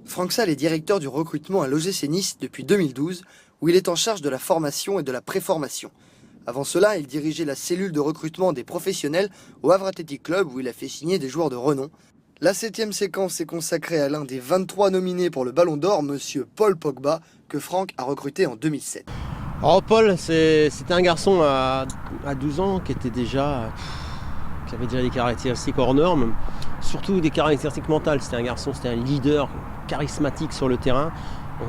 Franck Sall est directeur du recrutement à l'OGC Nice depuis 2012, où il est en charge de la formation et de la préformation. Avant cela, il dirigeait la cellule de recrutement des professionnels au Havre Athletic Club, où il a fait signer des joueurs de renom. La 7e séquence est consacrée à l'un des 23 nominés pour le Ballon d'Or, monsieur Paul Pogba, que Franck a recruté en 2007. Alors Paul, c'était un garçon à 12 ans qui avait déjà des caractéristiques hors normes, surtout des caractéristiques mentales. C'était un leader charismatique sur le terrain.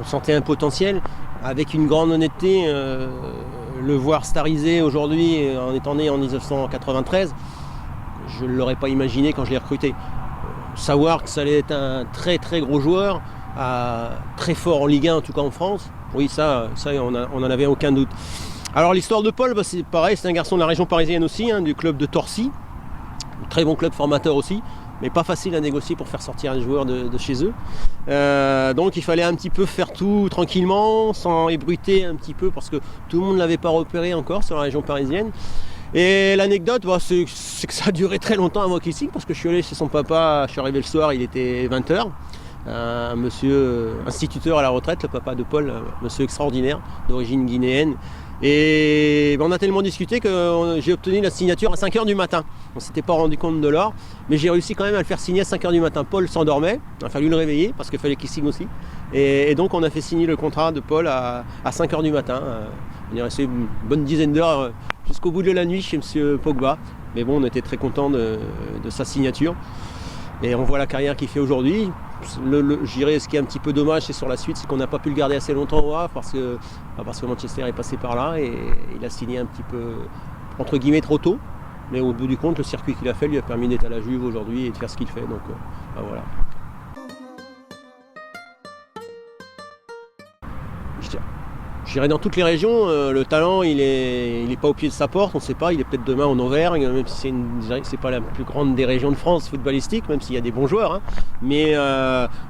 On sentait un potentiel. Avec une grande honnêteté, le voir starisé aujourd'hui en étant né en 1993, je ne l'aurais pas imaginé quand je l'ai recruté. Savoir que ça allait être un très très gros joueur, très fort en Ligue 1, en tout cas en France, oui ça on n'en avait aucun doute. Alors l'histoire de Paul, c'est pareil, c'est un garçon de la région parisienne aussi, du club de Torcy, un très bon club formateur aussi, mais pas facile à négocier pour faire sortir un joueur de chez eux. Donc il fallait un petit peu faire tout tranquillement, sans ébruiter un petit peu, parce que tout le monde ne l'avait pas repéré encore sur la région parisienne. Et l'anecdote, c'est que ça a duré très longtemps avant qu'il signe, parce que je suis allé chez son papa, je suis arrivé le soir, il était 20h. Un monsieur instituteur à la retraite, le papa de Paul, un monsieur extraordinaire, d'origine guinéenne. Et on a tellement discuté que j'ai obtenu la signature à 5h du matin. On ne s'était pas rendu compte de l'heure, mais j'ai réussi quand même à le faire signer à 5h du matin. Paul s'endormait, il a fallu le réveiller parce qu'il fallait qu'il signe aussi. Et donc on a fait signer le contrat de Paul à 5h du matin. On est resté une bonne dizaine d'heures jusqu'au bout de la nuit chez M. Pogba. Mais bon, on était très contents de sa signature. Et on voit la carrière qu'il fait aujourd'hui. Je dirais ce qui est un petit peu dommage, c'est sur la suite, c'est qu'on n'a pas pu le garder assez longtemps au Havre parce que Manchester est passé par là et il a signé un petit peu, entre guillemets, trop tôt. Mais au bout du compte, le circuit qu'il a fait lui a permis d'être à la Juve aujourd'hui et de faire ce qu'il fait. Donc voilà. Je dirais dans toutes les régions, le talent il est pas au pied de sa porte, on ne sait pas, il est peut-être demain en Auvergne, même si c'est pas la plus grande des régions de France footballistique, même s'il y a des bons joueurs. Mais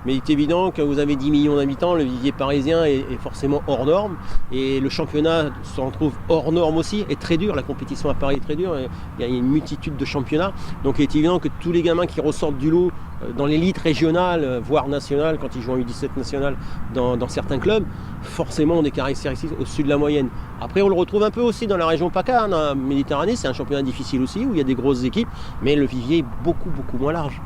il est évident que vous avez 10 millions d'habitants, le vivier parisien est forcément hors norme, et le championnat s'en trouve hors norme aussi, est très dur, la compétition à Paris est très dure, il y a une multitude de championnats, donc il est évident que tous les gamins qui ressortent du lot dans l'élite régionale, voire nationale, quand ils jouent en U17 nationale dans certains clubs, forcément ont des caractéristiques au-dessus de la moyenne. Après, on le retrouve un peu aussi dans la région PACA, en Méditerranée, c'est un championnat difficile aussi, où il y a des grosses équipes, mais le vivier est beaucoup moins large.